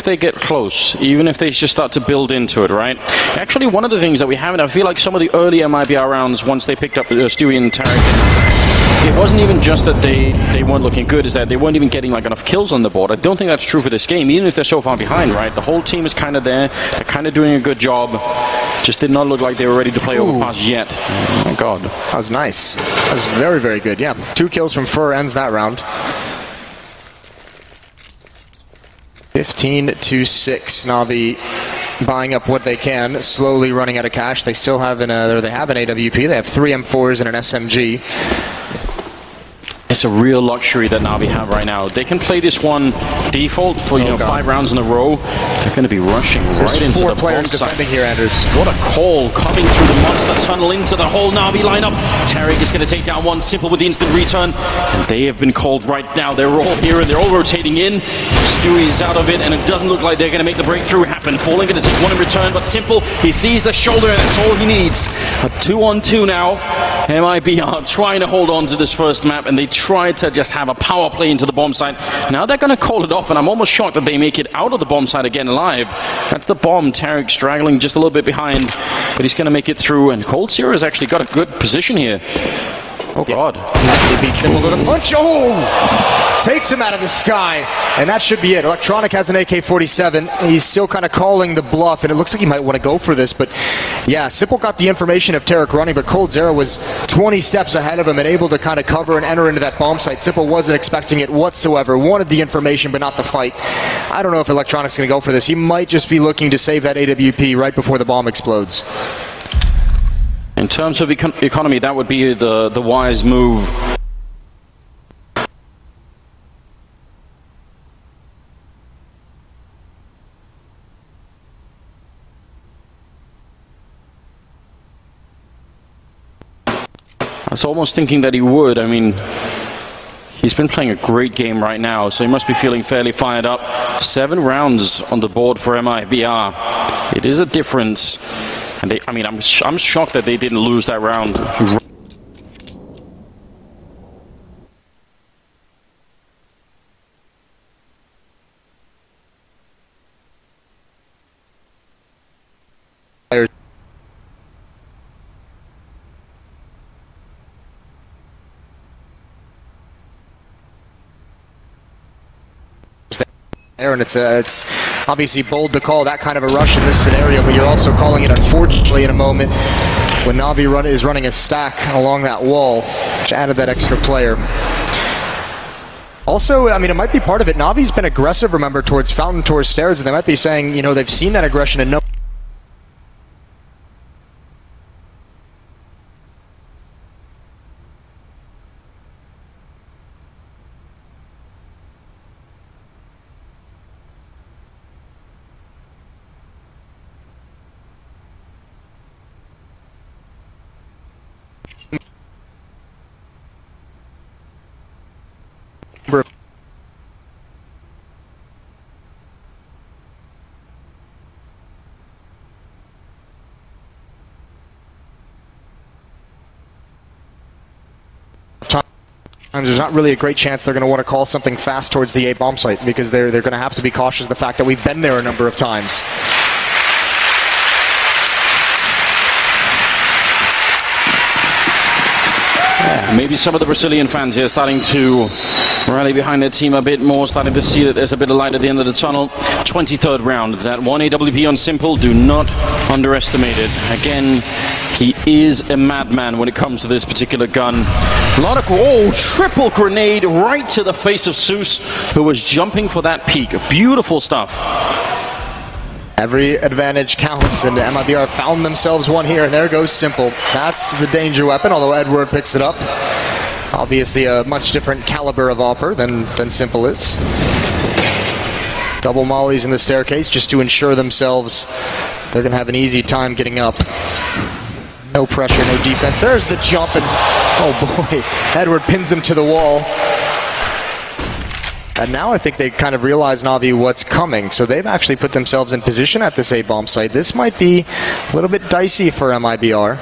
if they get close, even if they just start to build into it, right? Actually, one of the things that we haven't, I feel like some of the early MIBR rounds, once they picked up Stewie and Tarek, it wasn't even just that they weren't looking good, is that they weren't even getting like enough kills on the board. I don't think that's true for this game, even if they're so far behind, right? The whole team is kind of there, they're kind of doing a good job. Just did not look like they were ready to play Overpass yet. Oh my god. That was nice. That was very, very good. Yeah, 2 kills from Fur ends that round. 15-6. Na'Vi buying up what they can, slowly running out of cash. They still have an AWP. They have 3 M4s and an SMG. It's a real luxury that Na'Vi have right now. They can play this one default for 5 rounds in a row. They're going to be rushing right into the 4 players defending here, Anders. What a call coming through the monster tunnel into the whole Na'Vi lineup. Tarek is going to take down one Simple with the instant return, and they have been called right now. They're all here and they're all rotating in. Stewie's out of it, and it doesn't look like they're going to make the breakthrough happen. Falling going to take one in return, but Simple, he sees the shoulder, and that's all he needs. A 2-on-2 now. MIBR trying to hold on to this first map, and they tried to just have a power play into the bomb site. Now they're going to call it off, and I'm almost shocked that they make it out of the bomb site again alive. That's the bomb. Tarek straggling just a little bit behind, but he's going to make it through, and Cold Zero has actually got a good position here. Oh god. He beats Simple with a punch. Oh! Takes him out of the sky. And that should be it. Electronic has an AK-47. He's still kind of calling the bluff, and it looks like he might want to go for this. But yeah, Simple got the information of Tarek running, but Cold Zero was 20 steps ahead of him and able to kind of cover and enter into that bomb site. Simple wasn't expecting it whatsoever. Wanted the information, but not the fight. I don't know if Electronic's going to go for this. He might just be looking to save that AWP right before the bomb explodes. In terms of economy, that would be the wise move. I was almost thinking that he would. I mean, he's been playing a great game right now, so he must be feeling fairly fired up. 7 rounds on the board for MIBR. It is a difference. And I'm shocked that they didn't lose that round. And it's obviously bold to call that kind of a rush in this scenario, but you're also calling it unfortunately in a moment when Na'Vi is running a stack along that wall, which added that extra player. Also, I mean, it might be part of it. Na'Vi's been aggressive, remember, towards Fountain, towards Stairs, and they might be saying, you know, they've seen that aggression and no. There's not really a great chance they're going to want to call something fast towards the A bomb site because they're going to have to be cautious of the fact that we've been there a number of times. Yeah, maybe some of the Brazilian fans here starting to rally behind their team a bit more, starting to see that there's a bit of light at the end of the tunnel. 23rd round, that 1 AWP on Simple, do not underestimate it. Again, he is a madman when it comes to this particular gun. A lot of, triple grenade right to the face of Seuss, who was jumping for that peak. Beautiful stuff. Every advantage counts, and MIBR found themselves one here, and there goes Simple. That's the danger weapon, although Edward picks it up. Obviously a much different caliber of AWPer than Simple is. Double mollies in the staircase just to ensure themselves they're going to have an easy time getting up. No pressure, no defense. There's the jump, and oh boy, Edward pins him to the wall. And now I think they kind of realize, Na'Vi, what's coming. So they've actually put themselves in position at this A-bomb site. This might be a little bit dicey for MIBR.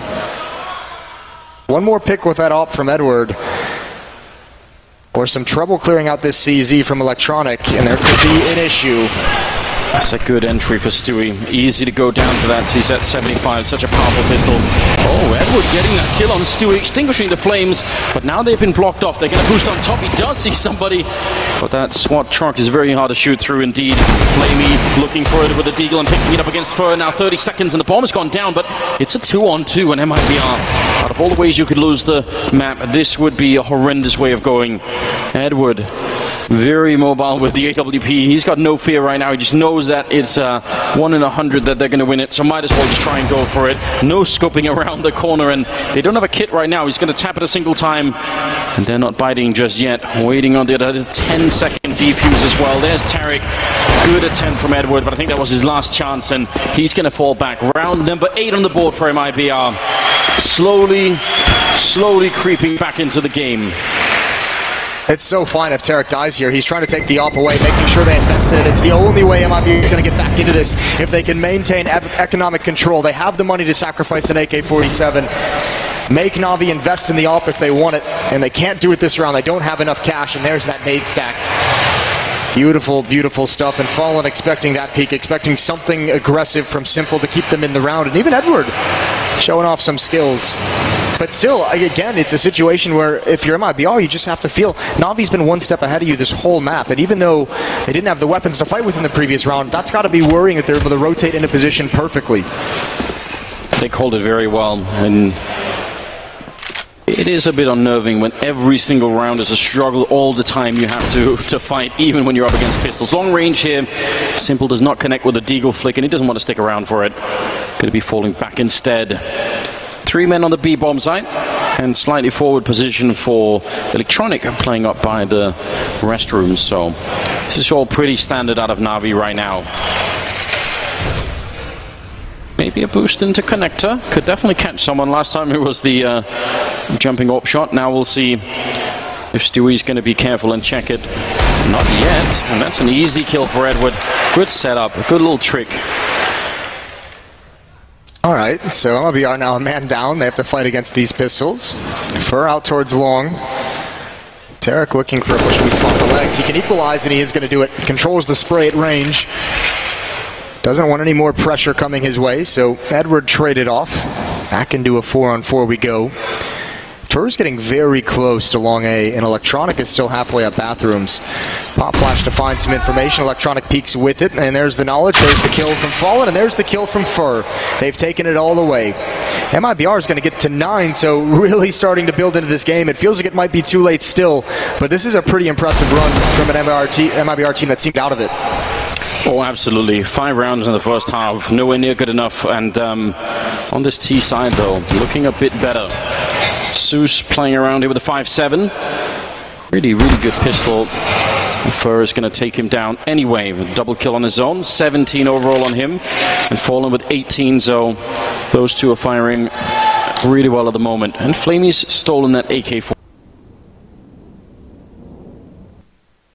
One more pick with that AWP from Edward, or some trouble clearing out this CZ from Electronic, and there could be an issue. That's a good entry for Stewie. Easy to go down to that CZ 75. Such a powerful pistol. Oh, Edward getting that kill on Stewie, extinguishing the flames. But now they've been blocked off. They're going to boost on top. He does see somebody. But that SWAT truck is very hard to shoot through indeed. Flamey looking for it with the Deagle and picking it up against Fur. Now 30 seconds and the bomb has gone down. But it's a 2-on-2 and MIBR. Out of all the ways you could lose the map, this would be a horrendous way of going. Edward, very mobile with the AWP. He's got no fear right now. He just knows that it's 1 in 100 that they're going to win it. So might as well just try and go for it. No scoping around the corner, and they don't have a kit right now. He's going to tap it a single time, and they're not biting just yet. Waiting on the other 10-second defuse as well. There's Tarek. Good attempt from Edward, but I think that was his last chance, and he's going to fall back. Round number 8 on the board for MIBR. Slowly creeping back into the game. It's so fine if Tarek dies here. He's trying to take the op away, making sure they invest in it. It's the only way MIBR is going to get back into this. If they can maintain economic control, they have the money to sacrifice an AK-47. Make Na'Vi invest in the op if they want it, and they can't do it this round. They don't have enough cash, and there's that nade stack. Beautiful, beautiful stuff. And Fallen expecting that peak, expecting something aggressive from Simple to keep them in the round. And even Edward showing off some skills. But still, again, it's a situation where if you're MIBR, you just have to feel Na'Vi's been one step ahead of you this whole map. And even though they didn't have the weapons to fight with in the previous round, that's got to be worrying that they're able to rotate into position perfectly. They called it very well. And it is a bit unnerving when every single round is a struggle all the time. You have to fight, even when you're up against pistols. Long range here. Simple does not connect with the Deagle flick, and he doesn't want to stick around for it. Going to be falling back instead. 3 men on the B bomb site, and slightly forward position for Electronic playing up by the restrooms. So this is all pretty standard out of Na'Vi right now. Maybe a boost into connector. Could definitely catch someone. Last time it was the jumping AWP shot. Now we'll see if Stewie's going to be careful and check it. Not yet. And that's an easy kill for Edward. Good setup. A good little trick. Alright, so MIBR now a man down. They have to fight against these pistols. Fur out towards long. Tarek looking for a push. We spot the legs. He can equalize, and he is going to do it. Controls the spray at range. Doesn't want any more pressure coming his way, so Edward traded off. Back into a 4-on-4 we go. Fur's getting very close to long A, and Electronic is still halfway up bathrooms. Pop flash to find some information. Electronic peeks with it, and there's the knowledge. There's the kill from Fallen, and there's the kill from Fur. They've taken it all away. MIBR is going to get to 9, so really starting to build into this game. It feels like it might be too late still, but this is a pretty impressive run from an MIBR team that seemed out of it. Oh, absolutely. 5 rounds in the first half. Nowhere near good enough. And on this T side, though, looking a bit better. Zeus playing around here with a 5.7. Really good pistol. Fur is going to take him down anyway. With a double kill on his own. 17 overall on him. And Fallen with 18. So those two are firing really well at the moment. And Flamey's stolen that AK-4.